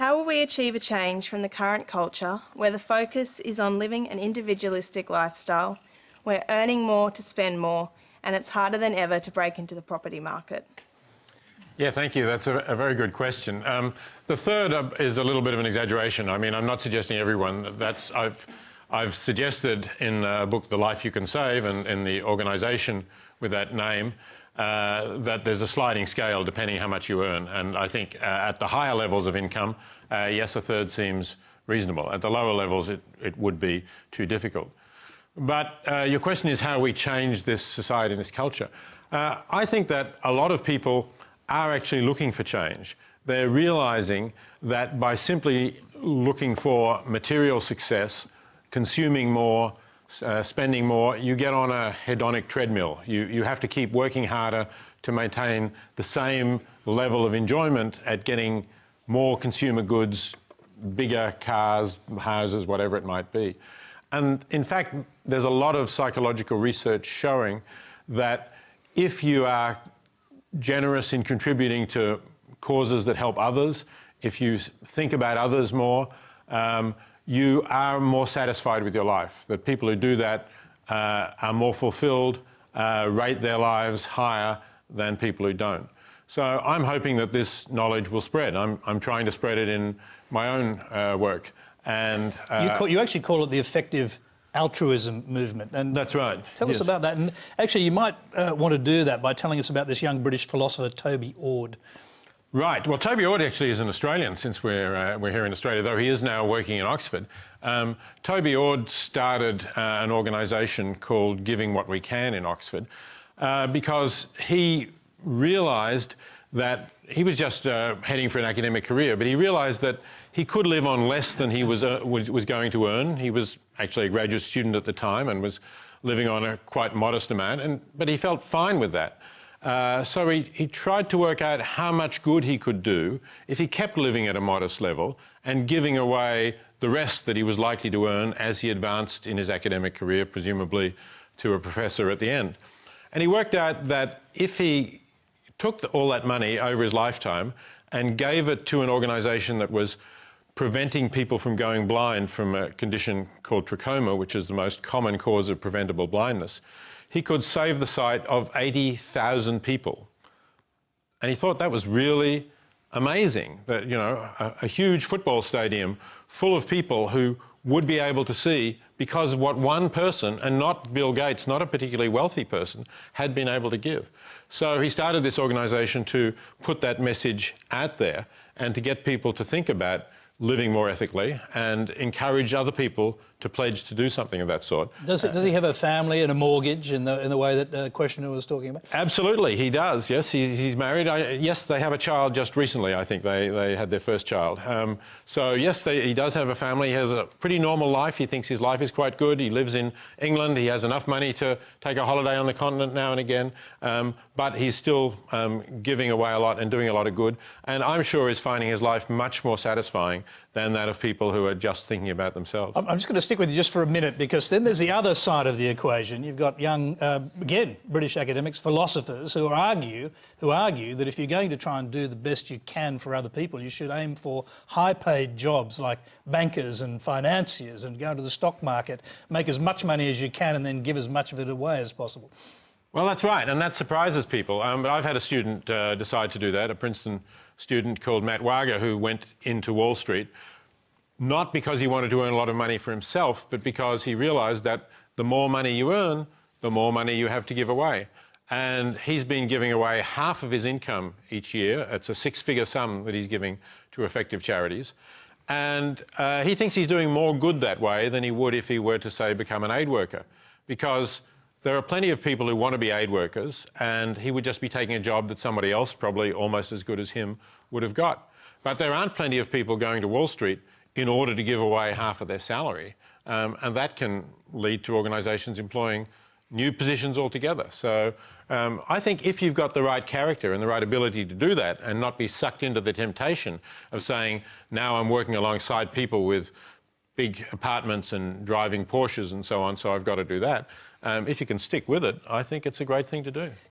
How will we achieve a change from the current culture where the focus is on living an individualistic lifestyle, where earning more to spend more, and it's harder than ever to break into the property market? Yeah, thank you. That's a very good question. The third is a little bit of an exaggeration. I mean, I'm not suggesting everyone. I've suggested in a book, The Life You Can Save, and in the organisation with that name, that there's a sliding scale depending how much you earn. And I think at the higher levels of income, yes, a third seems reasonable. At the lower levels, it would be too difficult. But your question is how we change this society and this culture. I think that a lot of people are actually looking for change. They're realising that by simply looking for material success, consuming more, spending more, you get on a hedonic treadmill. You have to keep working harder to maintain the same level of enjoyment at getting more consumer goods, bigger cars, houses, whatever it might be. And in fact, there's a lot of psychological research showing that if you are generous in contributing to causes that help others, if you think about others more, you are more satisfied with your life. That people who do that are more fulfilled, rate their lives higher than people who don't. So I'm hoping that this knowledge will spread. I'm trying to spread it in my own work. And you actually call it the Effective Altruism movement. And that's right. Tell us about that. And actually, you might want to do that by telling us about this young British philosopher, Toby Ord. Right. Well, Toby Ord actually is an Australian, since we're here in Australia, though he is now working in Oxford. Toby Ord started an organisation called Giving What We Can in Oxford because he realised that he was just heading for an academic career, but he realised that he could live on less than he was going to earn. He was actually a graduate student at the time and was living on a quite modest amount, but he felt fine with that. So he tried to work out how much good he could do if he kept living at a modest level and giving away the rest that he was likely to earn as he advanced in his academic career, presumably to a professor at the end. And he worked out that if he took all that money over his lifetime and gave it to an organisation that was preventing people from going blind from a condition called trachoma, which is the most common cause of preventable blindness, he could save the sight of 80,000 people. And he thought that was really amazing, that, you know, a huge football stadium full of people who would be able to see because of what one person, and not Bill Gates, not a particularly wealthy person, had been able to give. So he started this organisation to put that message out there and to get people to think about living more ethically and encourage other people to pledge to do something of that sort. Does he have a family and a mortgage in the way that the questioner was talking about? Absolutely, he does, yes. He's married. Yes, they have a child just recently, I think. They had their first child. So yes, he does have a family. He has a pretty normal life. He thinks his life is quite good. He lives in England. He has enough money to take a holiday on the continent now and again. But he's still giving away a lot and doing a lot of good. And I'm sure he's finding his life much more satisfying than that of people who are just thinking about themselves. I'm just going to stick with you just for a minute, because then there's the other side of the equation. You've got young, again, British academics, philosophers who argue that if you're going to try and do the best you can for other people, you should aim for high-paid jobs like bankers and financiers and go into the stock market, make as much money as you can and then give as much of it away as possible. Well, that's right, and that surprises people. But I've had a student decide to do that, a Princeton student called Matt Wager, who went into Wall Street, not because he wanted to earn a lot of money for himself, but because he realised that the more money you earn, the more money you have to give away. And he's been giving away half of his income each year. It's a six-figure sum that he's giving to effective charities. And he thinks he's doing more good that way than he would if he were to, say, become an aid worker, because there are plenty of people who want to be aid workers, and he would just be taking a job that somebody else, probably almost as good as him, would have got. But there aren't plenty of people going to Wall Street in order to give away half of their salary, and that can lead to organisations employing new positions altogether. So I think if you've got the right character and the right ability to do that and not be sucked into the temptation of saying, now I'm working alongside people with big apartments and driving Porsches and so on, so I've got to do that. If you can stick with it, I think it's a great thing to do.